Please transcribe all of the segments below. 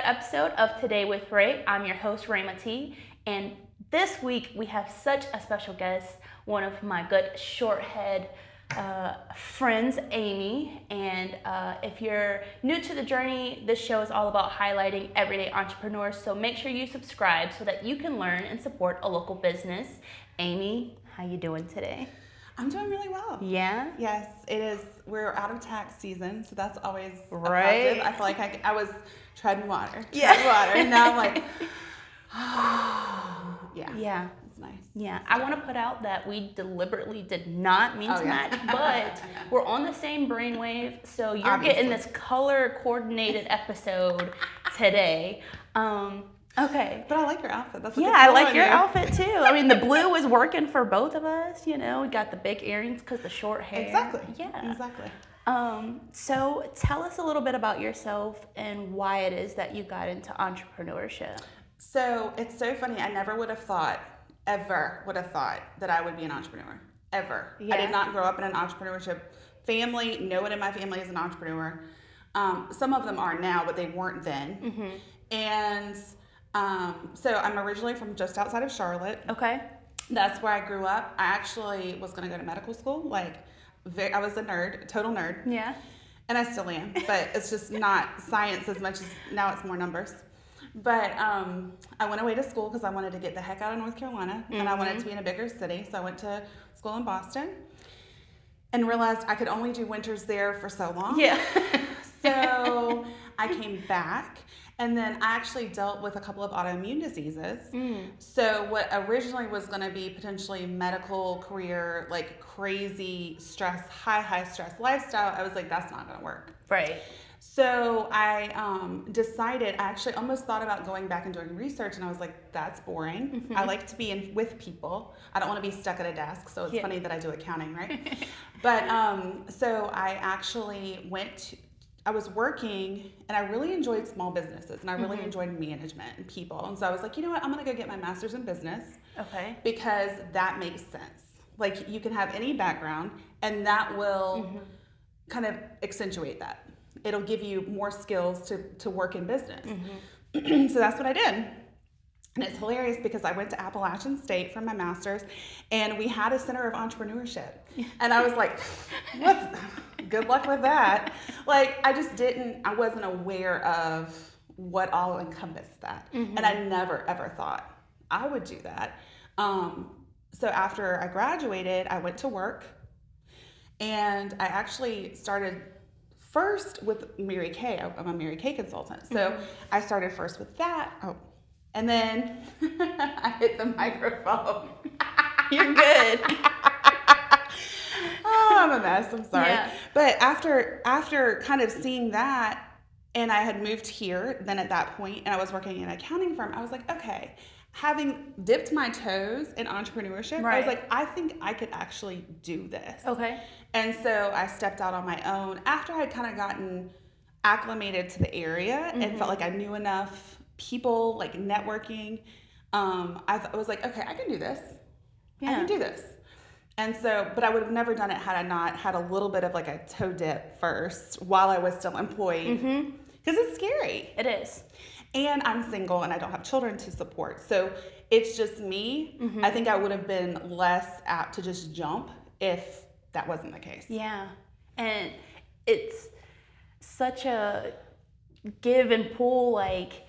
episode of Today with Rhe. I'm your host, Rhema T, and this week we have such a special guest, one of my good shorthead friends, Amie. And if you're new to the journey, this show is all about highlighting everyday entrepreneurs, so make sure you subscribe so that you can learn and support a local business. Amie, how you doing today? I'm doing really well. Yeah? Yes, it is. We're out of tax season, so that's always right. a positive. I feel like I was treading water, and now I'm like, yeah, it's nice. Yeah, I want to put out that we deliberately did not mean to match, but we're on the same brainwave, so you're getting this color-coordinated episode today. Okay. But I like your outfit. That's I like your outfit too. I mean, the blue is working for both of us. You know, we got the big earrings because the short hair. Exactly. Yeah. Exactly. So tell us a little bit about yourself and why it is that you got into entrepreneurship. So it's so funny. I never would have thought, ever would have thought that I would be an entrepreneur. Ever. Yeah. I did not grow up in an entrepreneurship family. No one in my family is an entrepreneur. Some of them are now, but they weren't then. Mm-hmm. And so I'm originally from just outside of Charlotte. Okay. That's where I grew up. I actually was going to go to medical school. I was a nerd, total nerd. Yeah. And I still am, but it's just not science as much as now it's more numbers. But I went away to school because I wanted to get the heck out of North Carolina, and I wanted to be in a bigger city. So I went to school in Boston and realized I could only do winters there for so long. Yeah. So I came back. And then I actually dealt with a couple of autoimmune diseases. So what originally was going to be potentially medical career, like crazy stress, high stress lifestyle, I was like, that's not going to work. Right. So I decided, I actually almost thought about going back and doing research, and I was like, that's boring. Mm-hmm. I like to be with people. I don't want to be stuck at a desk. So it's funny that I do accounting, right? But so I actually I was working, and I really enjoyed small businesses, and I really enjoyed management and people. And so I was like, you know what? I'm going to go get my master's in business. Okay. Because that makes sense. Like, you can have any background, and that will kind of accentuate that. It'll give you more skills to work in business. So that's what I did. And it's hilarious because I went to Appalachian State for my master's, and we had a center of entrepreneurship. And I was like, good luck with that. Like, I wasn't aware of what all encompassed that. And I never, ever thought I would do that. So after I graduated, I went to work, and I actually started first with Mary Kay. I'm a Mary Kay consultant. So I started first with that. And then I hit the microphone. You're good. I'm a mess. I'm sorry. Yeah. But after kind of seeing that, and I had moved here then at that point, and I was working in an accounting firm, I was like, okay, having dipped my toes in entrepreneurship, I was like, I think I could actually do this. Okay. And so I stepped out on my own after I had kind of gotten acclimated to the area and felt like I knew enough people, like networking. I was like, okay, I can do this. Yeah. I can do this. And so, but I would have never done it had I not had a little bit of like a toe dip first while I was still employed. Because it's scary. It is. And I'm single and I don't have children to support. So it's just me. I think I would have been less apt to just jump if that wasn't the case. Yeah. And it's such a give and pull, like,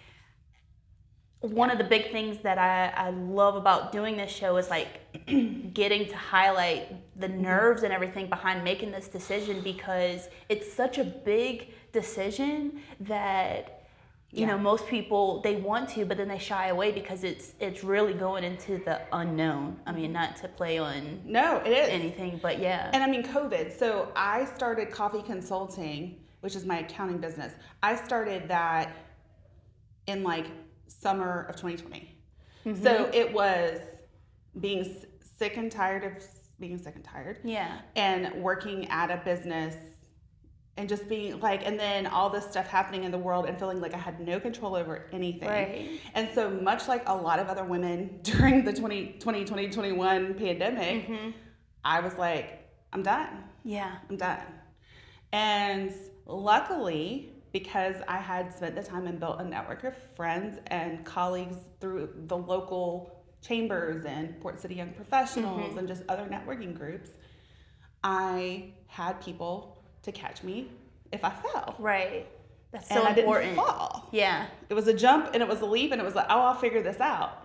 one of the big things that I love about doing this show is like getting to highlight the nerves and everything behind making this decision, because it's such a big decision that you know most people, they want to, but then they shy away because it's really going into the unknown. I mean, not to play on anything, but yeah. And I mean COVID. So I started Coffey Consulting, which is my accounting business. I started that in like summer of 2020. So it was being sick and tired of being sick and tired. Yeah. And working at a business and just being like, and then all this stuff happening in the world and feeling like I had no control over anything. Right. And so much like a lot of other women during the 2020-2021 pandemic, I was like, I'm done. Yeah. I'm done. And luckily, because I had spent the time and built a network of friends and colleagues through the local chambers and Port City Young Professionals and just other networking groups, I had people to catch me if I fell. Right. That's so and important. I didn't fall. Yeah. It was a jump and it was a leap and it was like, oh, I'll figure this out.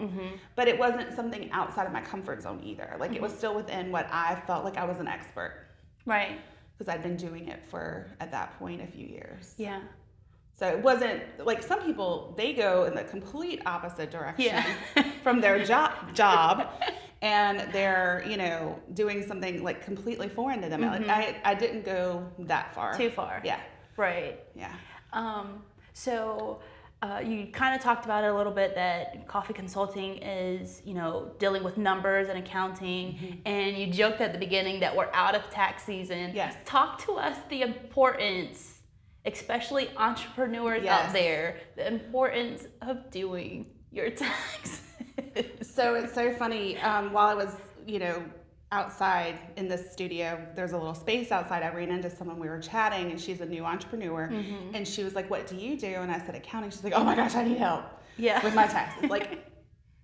But it wasn't something outside of my comfort zone either. Like it was still within what I felt like I was an expert. Right. Because I'd been doing it for, at that point, a few years. Yeah. So it wasn't, like some people, they go in the complete opposite direction from their job and they're, you know, doing something like completely foreign to them. Like, I didn't go that far. Too far. Yeah. Right. Yeah. So you kind of talked about it a little bit that Coffey Consulting is, you know, dealing with numbers and accounting, and you joked at the beginning that we're out of tax season. Yes. Talk to us the importance, especially entrepreneurs out there, the importance of doing your taxes. So it's so funny. While I was, you know, outside in this studio, there's a little space outside. I ran into someone, we were chatting, and she's a new entrepreneur, and she was like, what do you do? And I said accounting. She's like, oh my gosh, I need help with my taxes. Like,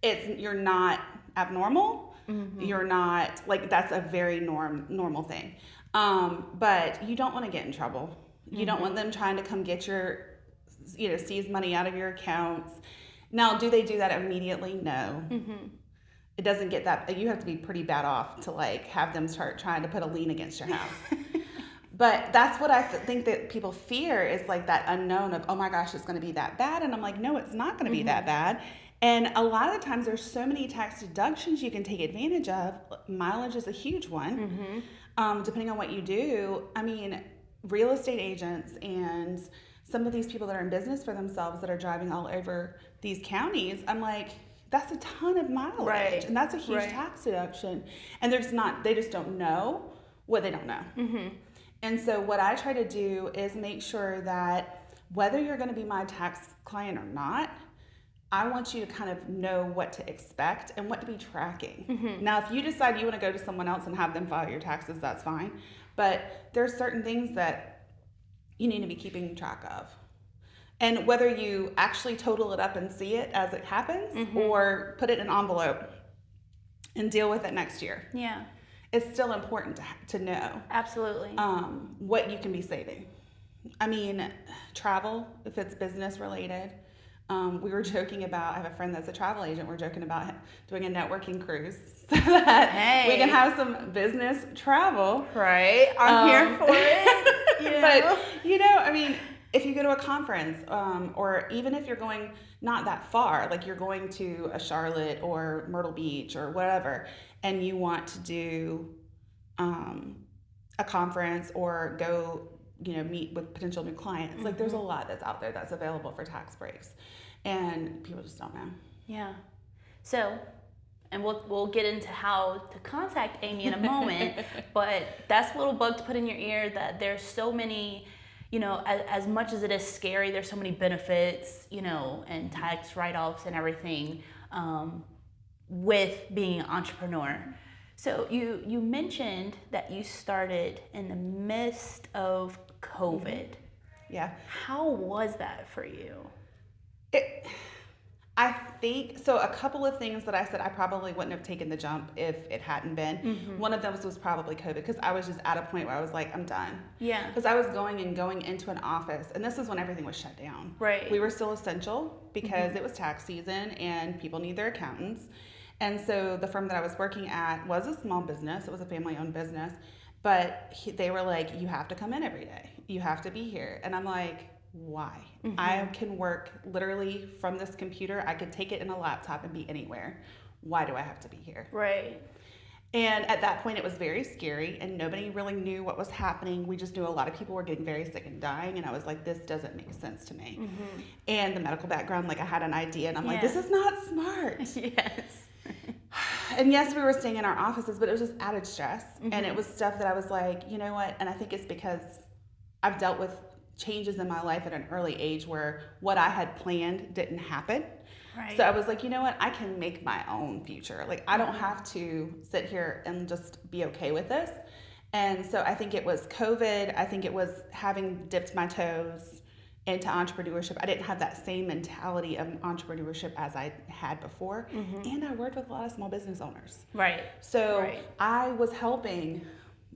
you're not abnormal. You're not, like, that's a very normal thing. But you don't want to get in trouble. You don't want them trying to come get your, you know, seize money out of your accounts. Now, do they do that immediately? No. It doesn't get that, you have to be pretty bad off to like have them start trying to put a lien against your house. But that's what I think that people fear is like that unknown of, oh my gosh, it's going to be that bad. And I'm like, no, it's not going to be that bad. And a lot of the times there's so many tax deductions you can take advantage of. Mileage is a huge one. Depending on what you do. I mean, real estate agents and some of these people that are in business for themselves that are driving all over these counties, I'm like, that's a ton of mileage, and that's a huge tax deduction. And they just don't know what they don't know. And so what I try to do is make sure that whether you're going to be my tax client or not, I want you to kind of know what to expect and what to be tracking. Now, if you decide you want to go to someone else and have them file your taxes, that's fine. But there's certain things that you need to be keeping track of. And whether you actually total it up and see it as it happens or put it in an envelope and deal with it next year. Yeah. It's still important to know. Absolutely. What you can be saving. I mean, travel, if it's business related. We were joking about, I have a friend that's a travel agent. We're joking about doing a networking cruise so that we can have some business travel. Right. I'm here for it. But, you know, I mean, if you go to a conference, or even if you're going not that far, like you're going to a Charlotte or Myrtle Beach or whatever, and you want to do a conference or go, you know, meet with potential new clients, like there's a lot that's out there that's available for tax breaks, and people just don't know. Yeah. So, and we'll get into how to contact Amie in a moment, but that's a little bug to put in your ear that there's so many. You know, as much as it is scary, there's so many benefits, you know, and tax write-offs and everything with being an entrepreneur. So you mentioned that you started in the midst of COVID. Yeah. How was that for you? I think, so a couple of things that I said I probably wouldn't have taken the jump if it hadn't been. One of them was probably COVID, because I was just at a point where I was like, I'm done. Yeah. Because I was going into an office, and this is when everything was shut down. Right. We were still essential because it was tax season and people need their accountants. And so the firm that I was working at was a small business. It was a family-owned business. But they were like, you have to come in every day. You have to be here. And I'm like, why? I can work literally from this computer. I could take it in a laptop and be anywhere. Why do I have to be here? Right. And at that point, it was very scary, and nobody really knew what was happening. We just knew a lot of people were getting very sick and dying, and I was like, this doesn't make sense to me. And the medical background, like I had an idea, and I'm like, this is not smart. Yes. And yes, we were staying in our offices, but it was just added stress. And it was stuff that I was like, you know what? And I think it's because I've dealt with changes in my life at an early age where what I had planned didn't happen. Right. So I was like, you know what? I can make my own future. Like, I don't have to sit here and just be okay with this. And so I think it was COVID. I think it was having dipped my toes into entrepreneurship, I didn't have that same mentality of entrepreneurship as I had before. And I worked with a lot of small business owners. Right. So Right. I was helping,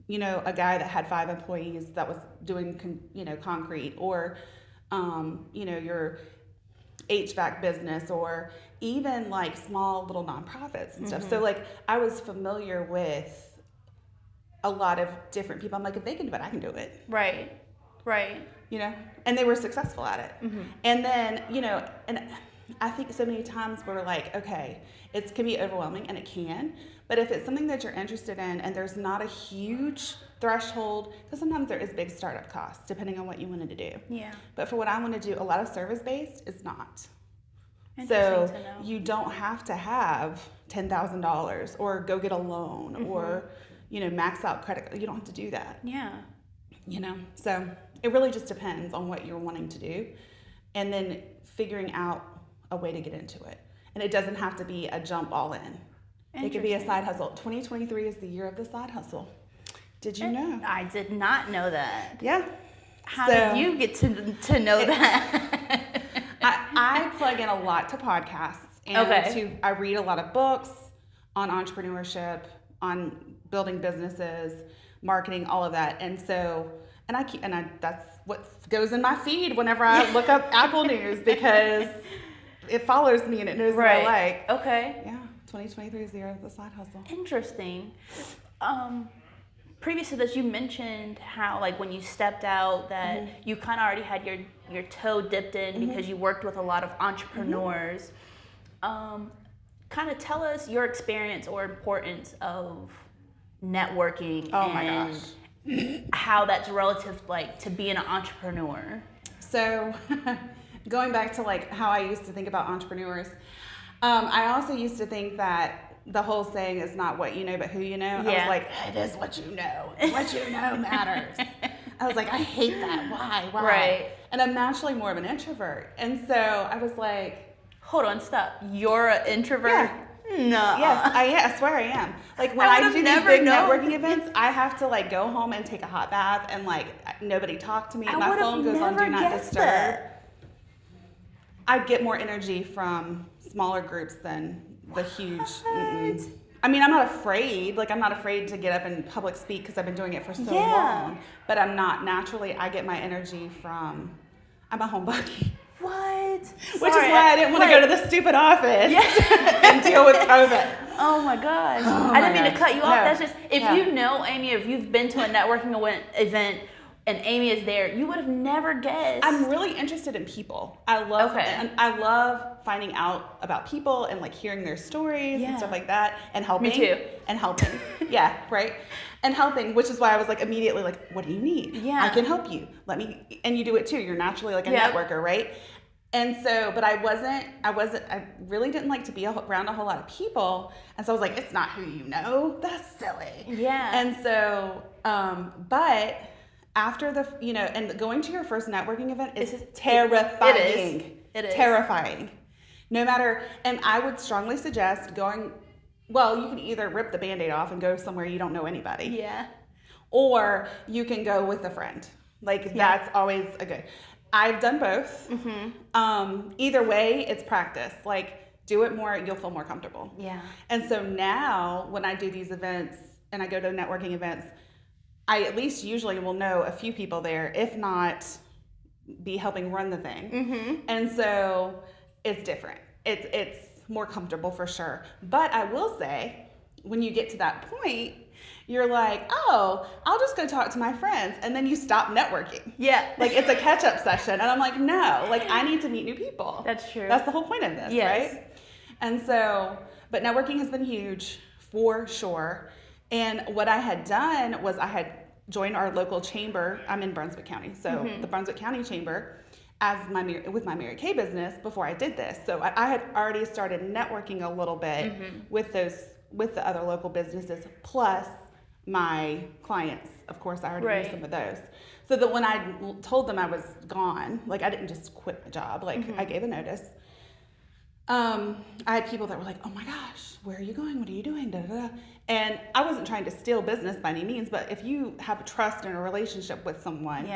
you know, a guy that had 5 employees that was doing, you know, concrete, or, you know, your HVAC business, or even like small little nonprofits and stuff. So like I was familiar with a lot of different people. I'm like, if they can do it, I can do it. Right. Right. You know, and they were successful at it. And then, you know, and I think so many times we're like, okay, it can be overwhelming, and it can, but if it's something that you're interested in and there's not a huge threshold, because sometimes there is big startup costs depending on what you wanted to do. Yeah. But for what I want to do, a lot of service-based is not. Interesting So to know. you don't have to have $10,000 or go get a loan or, you know, max out credit. You don't have to do that. Yeah. You know, so it really just depends on what you're wanting to do, and then figuring out a way to get into it. And it doesn't have to be a jump all in. It could be a side hustle. 2023 is the year of the side hustle. Did you know? I did not know that. Yeah. How did you get to know that? I plug in a lot to podcasts, and I read a lot of books on entrepreneurship, on building businesses, marketing, all of that. And so, that's what goes in my feed whenever I look up Apple News, because it follows me and it knows what I like. Okay. Yeah, 2023 is the year of the side hustle. Interesting. Previous to this, you mentioned how, like, when you stepped out, that you kind of already had your toe dipped in because you worked with a lot of entrepreneurs. Kind of tell us your experience or importance of networking and how that's relative, like, to being an entrepreneur. So going back to like how I used to think about entrepreneurs, I also used to think that the whole saying is not what you know, but who you know. Yeah. I was like, it is what you know. What you know matters. I was like, I hate that. Why? Right. And I'm naturally more of an introvert. And so I was like, hold on, stop. You're an introvert? Yeah. No. Yes, I swear I am. Like when I do these big networking events, I have to like go home and take a hot bath and like nobody talk to me. My phone goes on do not disturb. I get more energy from smaller groups than the huge. I mean, I'm not afraid. Like I'm not afraid to get up and public speak because I've been doing it for so long. But I'm not naturally. I get my energy from. I'm a homebody. What? Which is why I didn't want to go to the stupid office and deal with COVID. Oh my gosh. I didn't mean to cut you off. No. That's just, if you know Amie, if you've been to a networking event and Amie is there, you would have never guessed. I'm really interested in people. I love finding out about people and like hearing their stories and stuff like that, and helping. Me too. And helping. Yeah, right? And helping, which is why I was like immediately like, what do you need? Yeah. I can help you. And you do it too. You're naturally like a networker, right? And so, but I really didn't like to be around a whole lot of people. And so I was like, it's not who you know. That's silly. Yeah. And so, but after and going to your first networking event is terrifying. It is. Terrifying. No matter, and I would strongly suggest you can either rip the Band-Aid off and go somewhere you don't know anybody. Yeah. Or you can go with a friend. That's always a good. I've done both. Either way, it's practice. Like, do it more, you'll feel more comfortable. Yeah. And so now, when I do these events and I go to networking events, I at least usually will know a few people there, if not be helping run the thing. And so it's different. It's more comfortable for sure. But I will say, when you get to that point, you're like, oh, I'll just go talk to my friends. And then you stop networking. Yeah. Like it's a catch-up session. And I'm like, no, like I need to meet new people. That's true. That's the whole point of this, right? And so, but networking has been huge for sure. And what I had done was I had joined our local chamber. I'm in Brunswick County. So the Brunswick County Chamber with my Mary Kay business before I did this. So I had already started networking a little bit with the other local businesses, plus my clients. Of course, I already knew some of those. So that when I told them I was gone, like I didn't just quit my job, like I gave a notice. I had people that were like, oh my gosh, where are you going? What are you doing? Da, da, da. And I wasn't trying to steal business by any means, but if you have trust and a relationship with someone,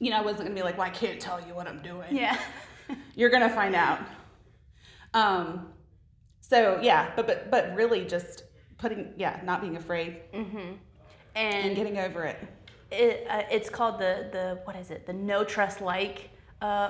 I wasn't going to be like, well, I can't tell you what I'm doing. Yeah. You're going to find out. So yeah, but really just not being afraid and getting over it. It's called the what is it? The no trust like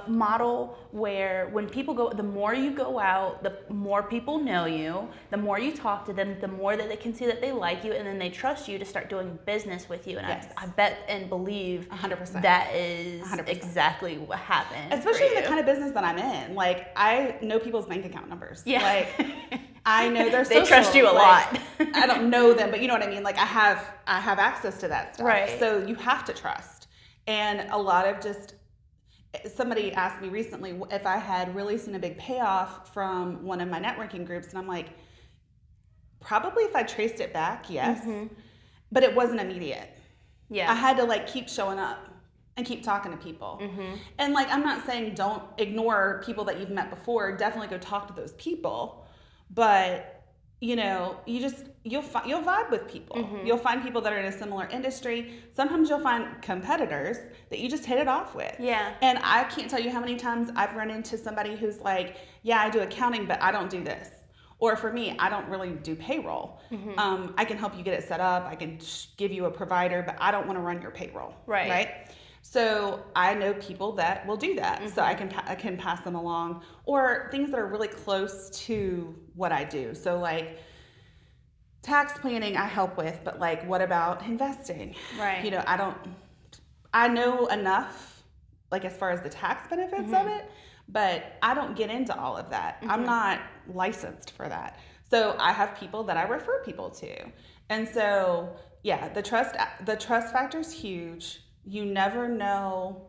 model, where when people go, the more you go out, the more people know you, the more you talk to them, the more that they can see that they like you, and then they trust you to start doing business with you. And Yes. I bet and believe 100%. that is 100%. exactly what happened. Especially in for the you. kind of business that I'm in. Like, I know people's bank account numbers. Yeah. Like, I know their They trust you a socials. lot. I don't know them, but you know what I mean? Like, I have access to that stuff. Right. So you have to trust. And a lot of somebody asked me recently if I had really seen a big payoff from one of my networking groups. And I'm like, probably if I traced it back, yes. But it wasn't immediate. Yeah. I had to like keep showing up and keep talking to people. And like, I'm not saying don't ignore people that you've met before. Definitely go talk to those people. But you'll vibe with people. You'll find people that are in a similar industry. Sometimes you'll find competitors that you just hit it off with. Yeah. And I can't tell you how many times I've run into somebody who's like, yeah, I do accounting, but I don't do this. Or for me, I don't really do payroll. I can help you get it set up. I can give you a provider, but I don't want to run your payroll. Right? So I know people that will do that. So I can pass them along, or things that are really close to what I do. So like tax planning I help with, but like, what about investing? Right. I know enough, like as far as the tax benefits of it, but I don't get into all of that. I'm not licensed for that. So I have people that I refer people to. And so, yeah, the trust factor is huge. You never know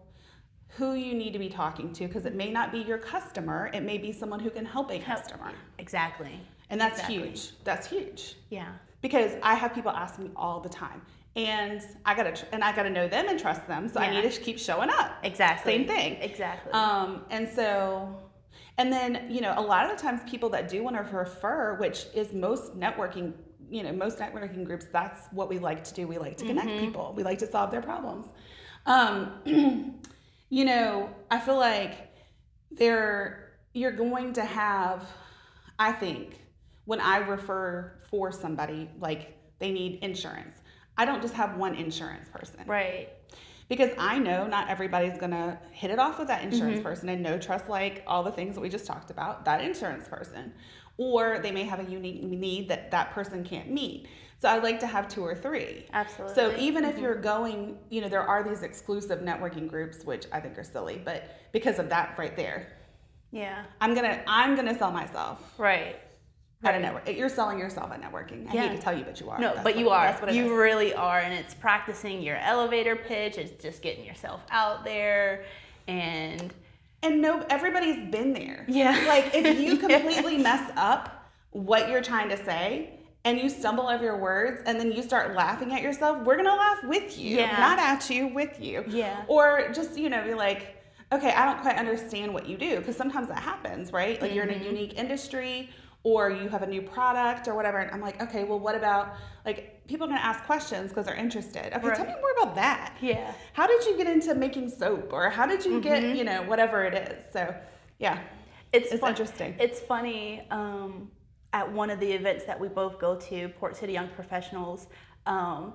who you need to be talking to, because it may not be your customer. It may be someone who can help a customer. Exactly. And that's huge. That's huge. Yeah. Because I have people ask me all the time, and I gotta know them and trust them. So I need to keep showing up. Exactly. Same thing. Exactly. And then, a lot of the times people that do want to refer, which is most networking groups, that's what we like to do. We like to connect people. We like to solve their problems. I feel like you're going to have, I think, when I refer for somebody, like they need insurance, I don't just have one insurance person. Right. Because I know not everybody's going to hit it off with that insurance person and know, trust, like all the things that we just talked about, that insurance person. Or they may have a unique need that person can't meet. So I like to have 2 or 3. Absolutely. So even if you're going, there are these exclusive networking groups, which I think are silly, but because of that right there. Yeah. I'm gonna sell myself. Right. At a network. You're selling yourself at networking. I hate to tell you, but you are. No, but you are. That's what it is. You really are. And it's practicing your elevator pitch. It's just getting yourself out there. And no, everybody's been there. Yeah. Like, if you completely mess up what you're trying to say and you stumble over your words and then you start laughing at yourself, we're going to laugh with you, not at you, with you. Yeah. Or just, be like, okay, I don't quite understand what you do. Because sometimes that happens, right? Like, you're in a unique industry, or you have a new product or whatever. And I'm like, okay, well, what about, like, people are going to ask questions because they're interested. Okay, tell me more about that. Yeah. How did you get into making soap? Or how did you get, whatever it is. So, yeah, it's interesting. It's funny, at one of the events that we both go to, Port City Young Professionals,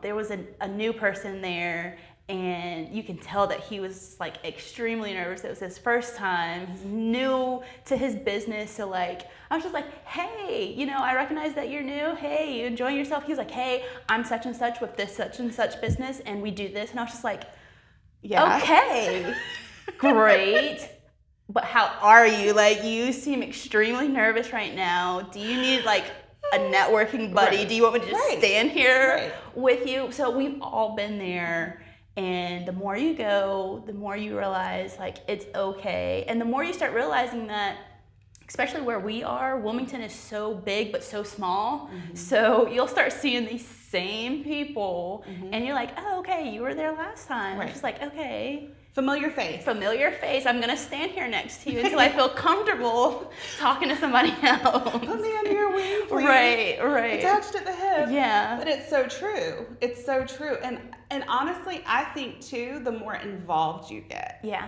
there was a new person there, and you can tell that he was like extremely nervous. It was his first time. He's new to his business. So like, I was just like, hey, I recognize that you're new. Hey, you enjoying yourself? He was like, hey, I'm such and such with this such and such business, and we do this. And I was just like, okay, great. But how are you? Like, you seem extremely nervous right now. Do you need like a networking buddy? Do you want me to just stand here with you? So we've all been there. And the more you go, the more you realize like it's okay. And the more you start realizing that, especially where we are, Wilmington is so big but so small. So you'll start seeing these same people and you're like, oh, okay, you were there last time. It's just like, okay. Familiar face. Familiar face. I'm going to stand here next to you until I feel comfortable talking to somebody else. Put me under your wing, please. Right. Attached at the hip. Yeah. But it's so true. It's so true. And honestly, I think too, the more involved you get. Yeah.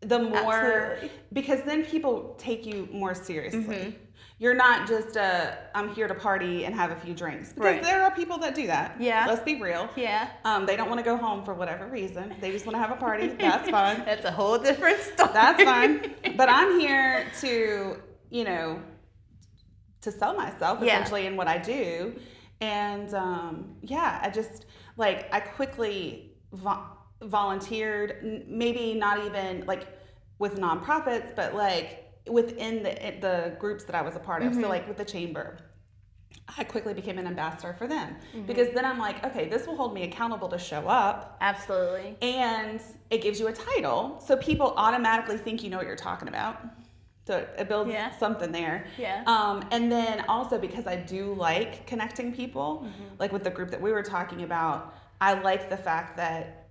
The more, Absolutely. because then people take you more seriously. Mm-hmm. You're not just I'm here to party and have a few drinks. Because there are people that do that. Yeah. Let's be real. Yeah. They don't want to go home for whatever reason. They just want to have a party. That's fine. That's a whole different story. That's fine. But I'm here to, to sell myself essentially in what I do. And I just I quickly volunteered, maybe not even with nonprofits, but within the groups that I was a part of. So with the chamber, I quickly became an ambassador for them because then I'm like, okay, this will hold me accountable to show up. Absolutely. And it gives you a title. So people automatically think you know what you're talking about. So it builds something there. Yeah. And then also because I do like connecting people, with the group that we were talking about, I like the fact that,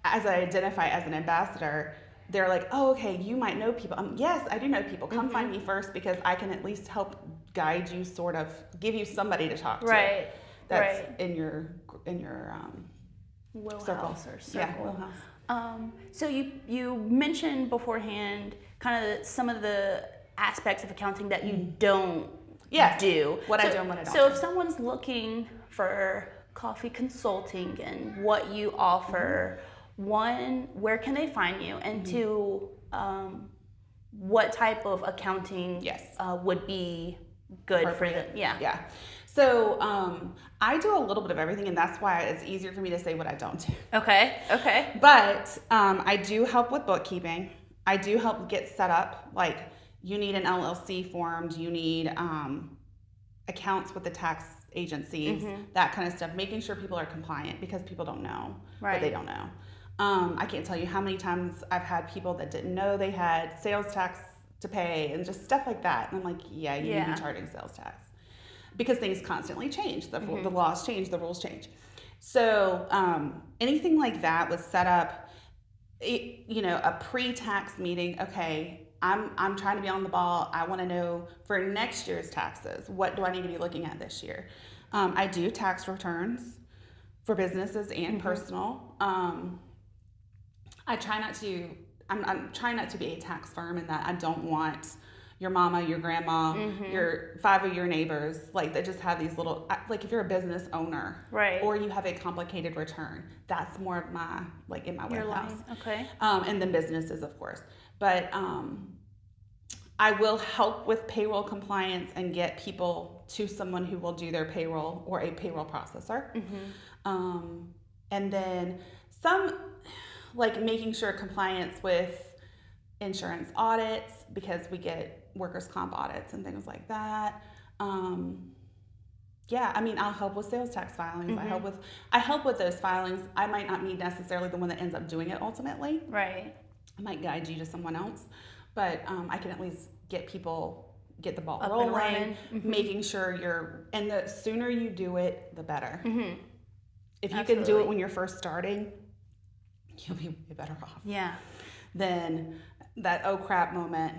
as I identify as an ambassador, they're like, oh, okay, you might know people. Yes, I do know people. Come find me first because I can at least help guide you, sort of give you somebody to talk to. Right. That's in your wheelhouse circle. Or circle. Yeah, wheelhouse. So you mentioned beforehand kind of some of the aspects of accounting that you don't do. What I do and what I don't. So if someone's looking for coffee consulting and what you offer, one, where can they find you? And two, what type of accounting would be good for them? Yeah. So I do a little bit of everything, and that's why it's easier for me to say what I don't do. Okay. But I do help with bookkeeping. I do help get set up. You need an LLC formed. You need accounts with the tax agencies, that kind of stuff. Making sure people are compliant because people don't know what they don't know. I can't tell you how many times I've had people that didn't know they had sales tax to pay and just stuff like that. And I'm like, you need to be charging sales tax because things constantly change. The laws change, the rules change. So anything like that was set up, a pre-tax meeting. Okay, I'm trying to be on the ball. I want to know for next year's taxes, what do I need to be looking at this year? I do tax returns for businesses and personal. I try not to. I'm trying not to be a tax firm in that I don't want your mama, your grandma, your 5 of your neighbors that just have these little if you're a business owner, or you have a complicated return. That's more of my in my warehouse. Okay. And then businesses, of course, but I will help with payroll compliance and get people to someone who will do their payroll or a payroll processor. And then some making sure compliance with insurance audits because we get workers' comp audits and things like that. I'll help with sales tax filings. I help with those filings. I might not be necessarily the one that ends up doing it ultimately. Right. I might guide you to someone else, but I can at least get the ball Up rolling, and running. making sure and the sooner you do it, the better. If you can do Absolutely. it when you're first starting, you'll be way better off. Yeah. Than that oh crap moment,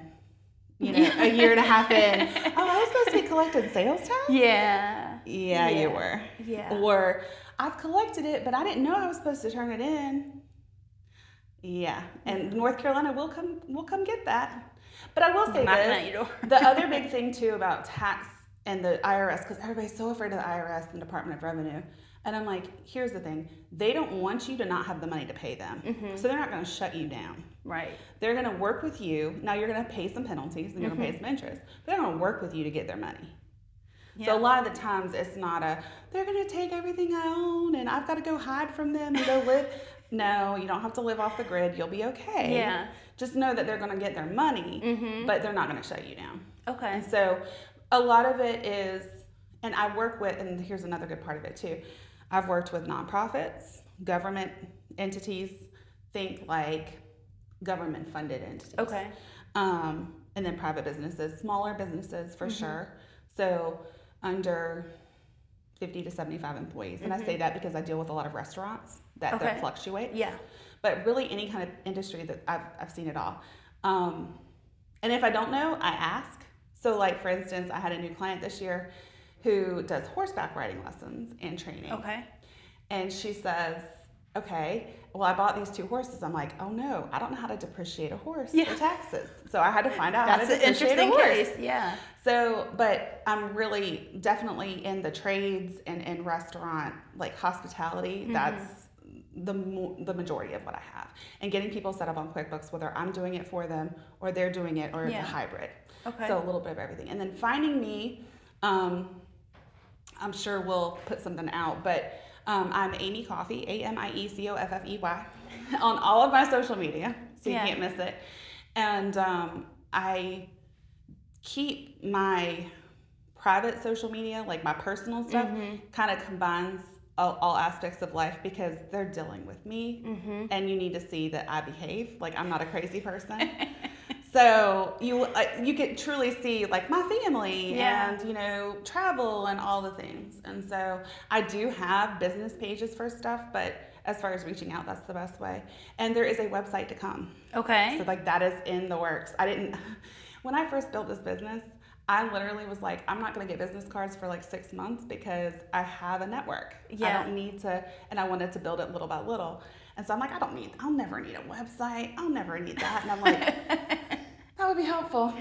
a year and a half in. Oh, I was supposed to be collecting sales tax? Yeah, you were. Yeah. Or I've collected it, but I didn't know I was supposed to turn it in. Yeah. And North Carolina will come get that. But I will say this, the other big thing too about tax and the IRS, because everybody's so afraid of the IRS and Department of Revenue. And I'm like, here's the thing. They don't want you to not have the money to pay them. So they're not going to shut you down. Right. They're going to work with you. Now you're going to pay some penalties and you're going to pay some interest. But they're going to work with you to get their money. Yeah. So a lot of the times it's not they're going to take everything I own and I've got to go hide from them and go live. No, you don't have to live off the grid. You'll be okay. Yeah. Just know that they're going to get their money, but they're not going to shut you down. Okay. And so a lot of it is, and I work with, and here's another good part of it too. I've worked with nonprofits, government entities, think government funded entities. Okay. And then private businesses, smaller businesses for sure. So under 50 to 75 employees. And I say that because I deal with a lot of restaurants that fluctuate. Yeah. but really any kind of industry that I've seen it all. And if I don't know, I ask. So like, for instance, I had a new client this year who does horseback riding lessons and training. Okay. And she says, okay, well, I bought these 2 horses. I'm like, oh no, I don't know how to depreciate a horse for taxes. So I had to find out how to depreciate a horse. Case. Yeah. So, but I'm really definitely in the trades and in restaurant, like hospitality. That's the majority of what I have. And getting people set up on QuickBooks, whether I'm doing it for them or they're doing it, or it's a hybrid. Okay. So a little bit of everything. And then finding me, I'm sure we'll put something out, but I'm Amie Coffey, AmieCoffey, on all of my social media, so you can't miss it. And I keep my private social media, like my personal stuff, kind of combines all aspects of life, because they're dealing with me, and you need to see that I behave like I'm not a crazy person. So you can truly see like my family and, you know, travel and all the things. And so I do have business pages for stuff, but as far as reaching out, that's the best way. And there is a website to come. Okay. So like that is in the works. When I first built this business, I literally was like, I'm not going to get business cards for like 6 months because I have a network. I don't need to, and I wanted to build it little by little. And so I'm like, I'll never need a website. I'll never need that. And I'm like, that would be helpful.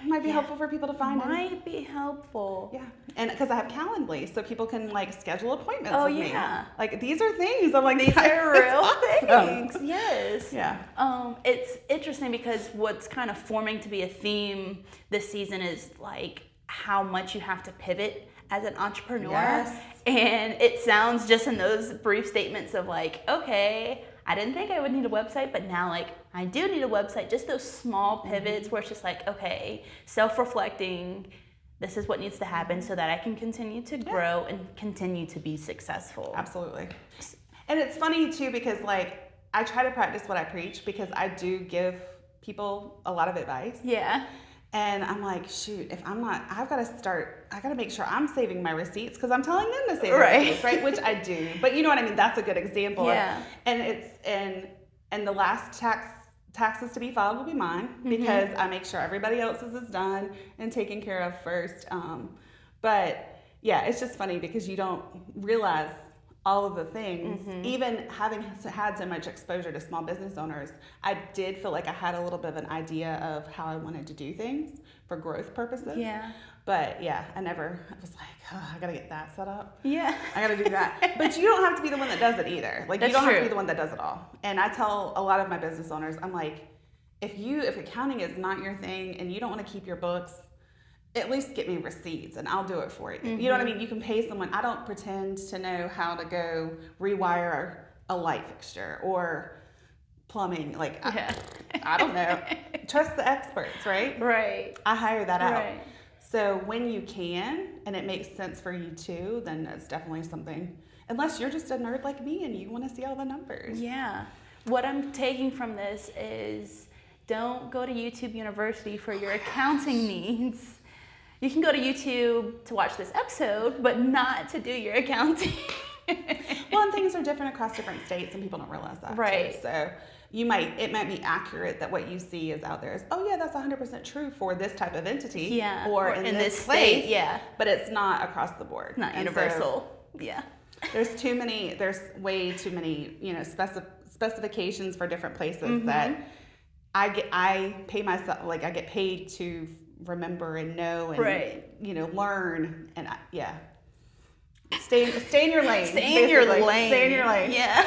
Might be helpful for people to find. Might be helpful. Yeah. And because I have Calendly, so people can like schedule appointments with me. Like, these are things. I'm like, these are real things. Yes. Yeah. It's interesting because what's kind of forming to be a theme this season is like how much you have to pivot as an entrepreneur. Yes. And it sounds just in those brief statements of like, okay, I didn't think I would need a website, but now like I do need a website. Just those small pivots where it's just like, okay, self-reflecting, this is what needs to happen so that I can continue to grow and continue to be successful. Absolutely. And it's funny too, because like I try to practice what I preach, because I do give people a lot of advice. Yeah. And I'm like, shoot, if I'm not, I got to make sure I'm saving my receipts, because I'm telling them to save my receipts, right? Which I do. But you know what I mean? That's a good example. Yeah. And and the last taxes to be filed will be mine, because I make sure everybody else's is done and taken care of first. But yeah, it's just funny because you don't realize all of the things. Even having had so much exposure to small business owners, I did feel like I had a little bit of an idea of how I wanted to do things for growth purposes. Yeah. But yeah, I was like, oh, I gotta get that set up. Yeah. I gotta do that. But you don't have to be the one that does it either. Like, you don't have to be the one that does it all. And I tell a lot of my business owners, I'm like, if accounting is not your thing and you don't want to keep your books, at least get me receipts and I'll do it for you. You know what I mean? You can pay someone. I don't pretend to know how to go rewire a light fixture or plumbing. Like, I don't know. Trust the experts, right? Right. I hire that out. Right. So when you can, and it makes sense for you too, then it's definitely something. Unless you're just a nerd like me and you want to see all the numbers. Yeah. What I'm taking from this is don't go to YouTube University for your accounting needs. You can go to YouTube to watch this episode, but not to do your accounting. Well, and things are different across different states, and people don't realize that. Right. Too. So it might be accurate that what you see is out there is, oh yeah, that's 100% true for this type of entity. Yeah. Or in this place. state. Yeah. But it's not across the board. Not And universal. So yeah. there's way too many, specifications for different places that I pay myself, like I get paid to remember and know and learn, and stay in your lane. Stay in your lane. Stay in your lane. Yeah.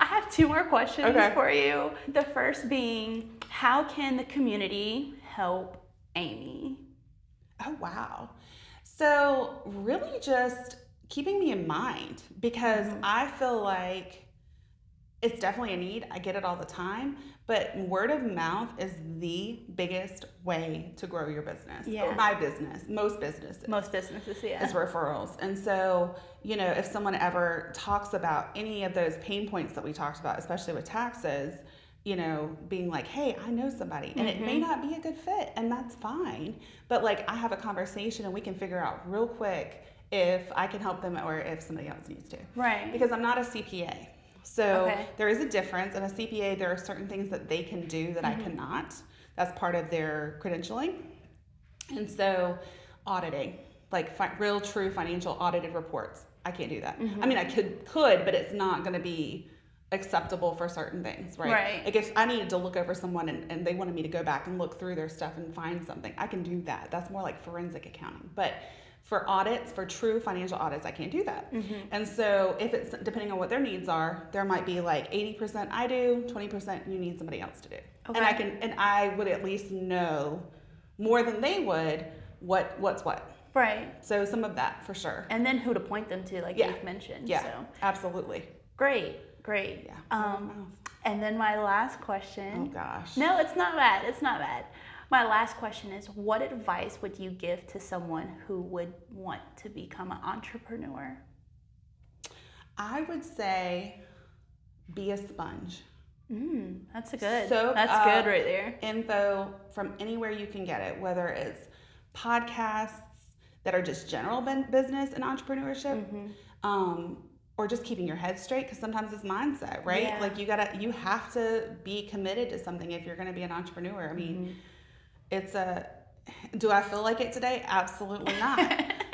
I have 2 more questions for you. The first being, how can the community help Amie? Oh wow. So really just keeping me in mind, because I feel like it's definitely a need. I get it all the time, but word of mouth is the biggest way to grow your business. Yeah. Or my business, most businesses. Yeah. Is referrals. And so, if someone ever talks about any of those pain points that we talked about, especially with taxes, being like, hey, I know somebody, and it may not be a good fit, and that's fine. But like, I have a conversation and we can figure out real quick if I can help them or if somebody else needs to. Right. Because I'm not a CPA. So there is a difference. In a CPA, there are certain things that they can do that I cannot. That's part of their credentialing. And so auditing, like real true financial audited reports, I can't do that. I mean, I could, but it's not going to be acceptable for certain things, right? Like if I needed to look over someone and they wanted me to go back and look through their stuff and find something, I can do that. That's more like forensic accounting. But for audits, for true financial audits, I can't do that. And so if it's depending on what their needs are, there might be like 80% I do, 20% you need somebody else to do. And I would at least know more than they would what's what. Right. So some of that for sure. And then who to point them to, like you've mentioned. Yeah, so. Absolutely. Great. Yeah. And then my last question. Oh gosh. No, it's not bad. It's not bad. My last question is, what advice would you give to someone who would want to become an entrepreneur? I would say be a sponge. That's good. Soak that's good right there. Info from anywhere you can get it, whether it's podcasts that are just general business and entrepreneurship, or just keeping your head straight, because sometimes it's mindset, right? Yeah. Like you have to be committed to something if you're going to be an entrepreneur. I mean, do I feel like it today? Absolutely not.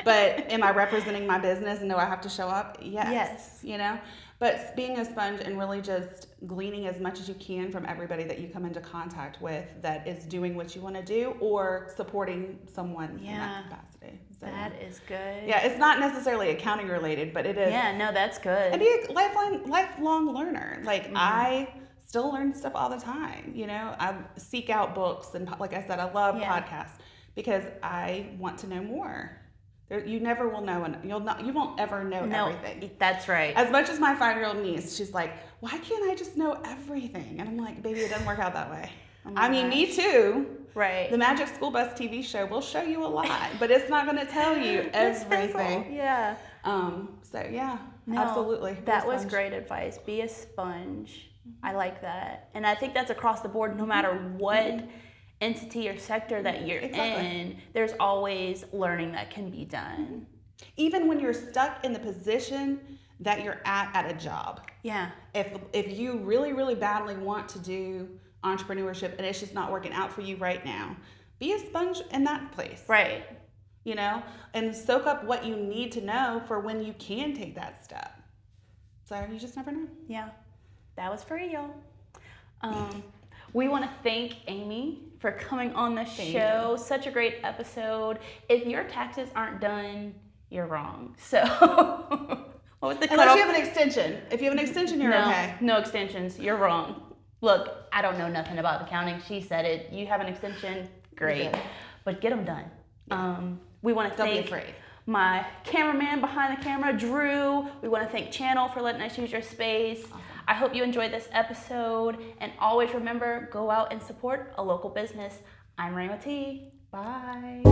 But am I representing my business and do I have to show up? Yes. You know, but being a sponge and really just gleaning as much as you can from everybody that you come into contact with that is doing what you want to do or supporting someone in that capacity. So, that is good. Yeah, it's not necessarily accounting related, but it is. Yeah, no, that's good. And be a lifelong learner. Like I still learn stuff all the time. You know, I seek out books and, like I said, I love podcasts because I want to know more. You never will know, and you won't ever know everything. That's right. As much as my 5-year-old niece, she's like, "Why can't I just know everything?" And I'm like, "Baby, it doesn't work out that way." I mean, me too. Right. The Magic School Bus TV show will show you a lot, but it's not going to tell you everything. Yeah. So yeah, no, absolutely. That was great advice. Be a sponge. I like that, and I think that's across the board. No matter what entity or sector that you're in, there's always learning that can be done. Even when you're stuck in the position that you're at a job. Yeah. If you really, really badly want to do entrepreneurship and it's just not working out for you right now, be a sponge in that place. Right. You know, and soak up what you need to know for when you can take that step. So you just never know. Yeah. That was for y'all. We want to thank Amie for coming on the show. Such a great episode. If your taxes aren't done, you're wrong. So, what was the unless you have an extension. If you have an extension, you're okay. No extensions. You're wrong. Look, I don't know nothing about accounting. She said it. You have an extension, great, but get them done. Yeah. We want to thank my cameraman behind the camera, Drew. We want to thank Channel for letting us use your space. Awesome. I hope you enjoyed this episode, and always remember, go out and support a local business. I'm Rhema T. Bye.